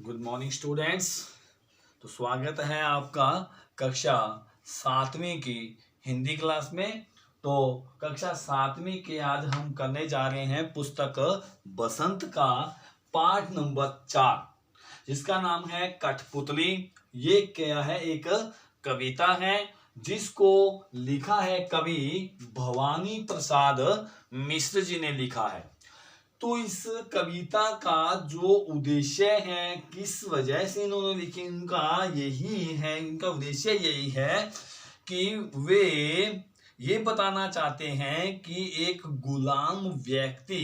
Good morning students. तो स्वागत है आपका कक्षा 7वीं की हिंदी क्लास में। तो कक्षा 7वीं के आज हम करने जा रहे हैं पुस्तक बसंत का पाठ नंबर 4, जिसका नाम है कठपुतली। ये क्या है? एक कविता है जिसको लिखा है कवि भवानी प्रसाद मिश्र जी ने लिखा है। तो इस कविता का जो उद्देश्य है, किस वजह से इन्होंने लिखी, इनका उद्देश्य यही है कि वे ये बताना चाहते हैं कि एक गुलाम व्यक्ति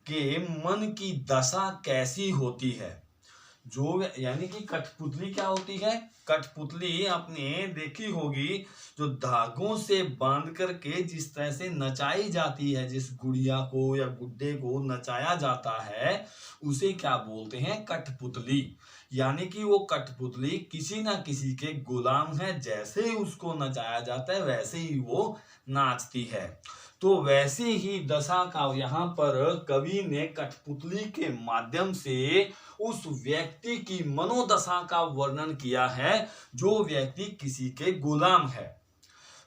के मन की दशा कैसी होती है। जो यानी कि कठपुतली क्या होती है? कठपुतली आपने देखी होगी, जो धागों से बांध करके जिस तरह से नचाई जाती है, जिस गुड़िया को या गुड्डे को नचाया जाता है, उसे क्या बोलते हैं? कठपुतली। यानी कि वो कठपुतली किसी ना किसी के गुलाम है, जैसे ही उसको नचाया जाता है वैसे ही वो नाचती है। तो वैसी ही दशा का यहाँ पर कवि ने कठपुतली के माध्यम से उस व्यक्ति की मनोदशा का वर्णन किया है, जो व्यक्ति किसी के गुलाम है।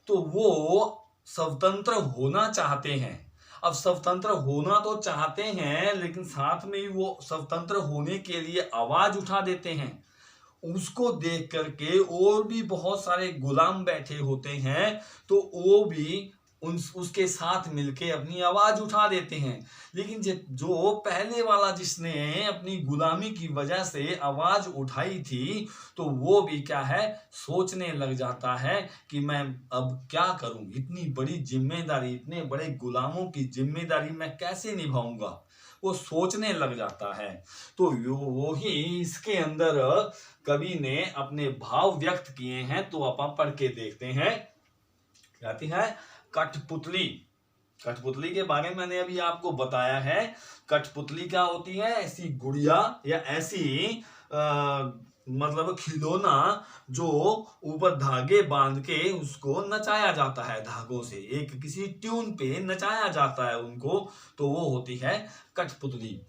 तो वो स्वतंत्र होना चाहते हैं। अब स्वतंत्र होना तो चाहते हैं, लेकिन साथ में ही वो स्वतंत्र होने के लिए आवाज उठा देते हैं। उसको देख करके और भी बहुत सारे गुलाम बैठे होते हैं, तो वो भी उसके साथ मिलके अपनी आवाज उठा देते हैं। लेकिन जो पहले वाला जिसने अपनी गुलामी की वजह से आवाज उठाई थी, तो वो भी क्या है, सोचने लग जाता है कि मैं अब क्या करूं, इतनी बड़ी जिम्मेदारी, इतने बड़े गुलामों की जिम्मेदारी मैं कैसे निभाऊंगा, वो सोचने लग जाता है। तो वो ही इसके अंदर कवि ने अपने भाव व्यक्त किए हैं। तो आप पढ़ के देखते हैं। कहती है कठपुतली। कठपुतली के बारे में मैंने अभी आपको बताया है। कठपुतली क्या होती है? ऐसी गुड़िया या ऐसी मतलब खिलौना जो ऊपर धागे बांध के उसको नचाया जाता है, धागों से एक किसी ट्यून पे नचाया जाता है उनको, तो वो होती है कठपुतली।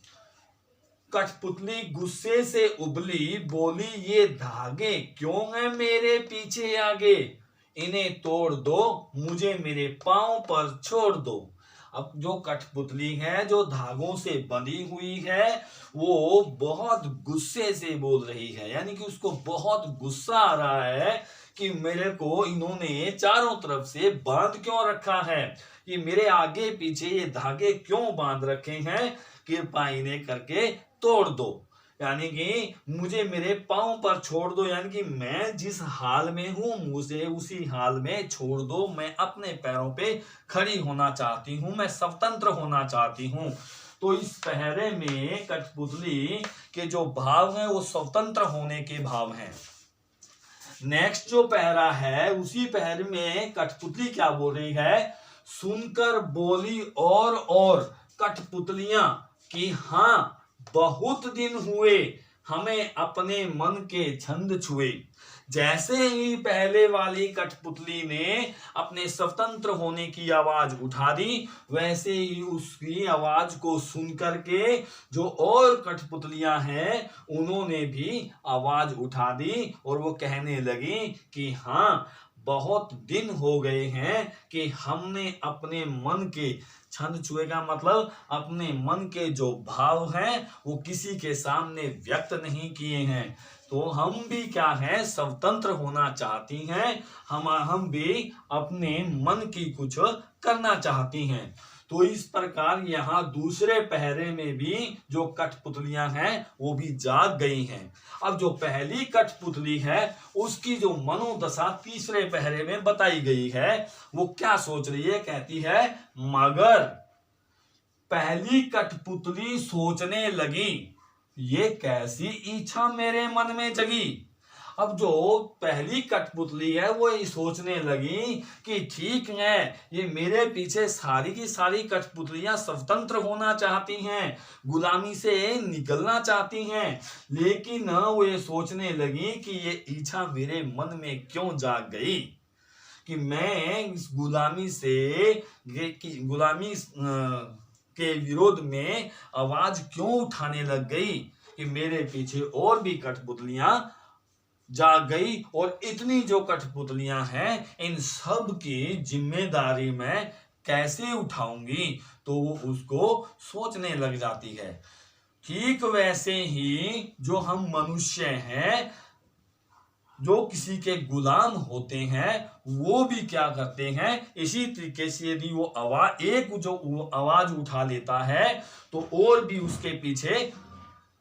कठपुतली गुस्से से उबली, बोली ये धागे क्यों हैं मेरे पीछे आगे, इन्हें तोड़ दो, मुझे मेरे पांव पर छोड़ दो। अब जो कठपुतली है, जो धागों से बंधी हुई है, वो बहुत गुस्से से बोल रही है। यानी कि उसको बहुत गुस्सा आ रहा है कि मेरे को इन्होंने चारों तरफ से बांध क्यों रखा है, ये मेरे आगे पीछे ये धागे क्यों बांध रखे हैं, कृपा इन्हें करके तोड़ दो। यानी कि मुझे मेरे पांव पर छोड़ दो, यानी कि मैं जिस हाल में हूं मुझे उसी हाल में छोड़ दो। मैं अपने पैरों पे खड़ी होना चाहती हूं, मैं स्वतंत्र होना चाहती हूं। तो इस पहरे में कठपुतली के जो भाव हैं वो स्वतंत्र होने के भाव हैं। नेक्स्ट जो पहरा है, उसी पहरे में कठपुतली क्या बोल रही है? सुनकर बोली और कठपुतलियां कि हाँ, बहुत दिन हुए हमें अपने मन के छंद छुए। जैसे ही पहले वाली कठपुतली ने अपने स्वतंत्र होने की आवाज उठा दी, वैसे ही उसकी आवाज को सुन करके जो और कठपुतलियां हैं उन्होंने भी आवाज उठा दी और वो कहने लगी कि हाँ, बहुत दिन हो गए हैं कि हमने अपने मन के छंद छुए का मतलब अपने मन के जो भाव हैं वो किसी के सामने व्यक्त नहीं किए हैं। तो हम भी क्या है, स्वतंत्र होना चाहती हैं। हम भी अपने मन की कुछ करना चाहती हैं। तो इस प्रकार यहाँ दूसरे पहरे में भी जो कठपुतलियां हैं वो भी जाग गई हैं। अब जो पहली कठपुतली है उसकी जो मनोदशा तीसरे पहरे में बताई गई है, वो क्या सोच रही है? कहती है मगर पहली कठपुतली सोचने लगी, ये कैसी इच्छा मेरे मन में जगी। अब जो पहली कठपुतली है वो ये सोचने लगी कि ठीक है, ये मेरे पीछे सारी की सारी कठपुतलियां स्वतंत्र होना चाहती हैं, गुलामी से निकलना चाहती हैं, लेकिन वो ये सोचने लगी कि ये इच्छा मेरे मन में क्यों जाग गई कि मैं इस गुलामी के विरोध में आवाज क्यों उठाने लग गई। कि मेरे पीछे और भी कठपुतलियां जाग गई और इतनी जो कठपुतलियां हैं इन सब की जिम्मेदारी मैं कैसे उठाऊंगी, तो वो उसको सोचने लग जाती है। ठीक वैसे ही जो हम मनुष्य हैं, जो किसी के गुलाम होते हैं, वो भी क्या करते हैं, इसी तरीके से यदि वो आवाज उठा लेता है तो और भी उसके पीछे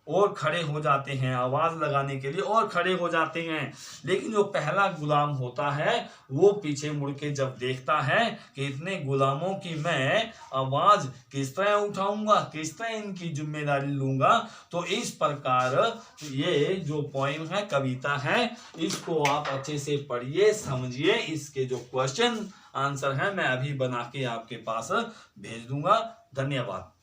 और खड़े हो जाते हैं, आवाज लगाने के लिए और खड़े हो जाते हैं। लेकिन जो पहला गुलाम होता है वो पीछे मुड़ के जब देखता है कि इतने गुलामों की मैं आवाज किस तरह उठाऊंगा, किस तरह इनकी जिम्मेदारी लूंगा, तो इस प्रकार ये जो पोएम है, कविता है, इसको आप अच्छे से पढ़िए, समझिए। इसके जो क्वेश्चन आंसर है मैं अभी बना के आपके पास भेज दूंगा। धन्यवाद।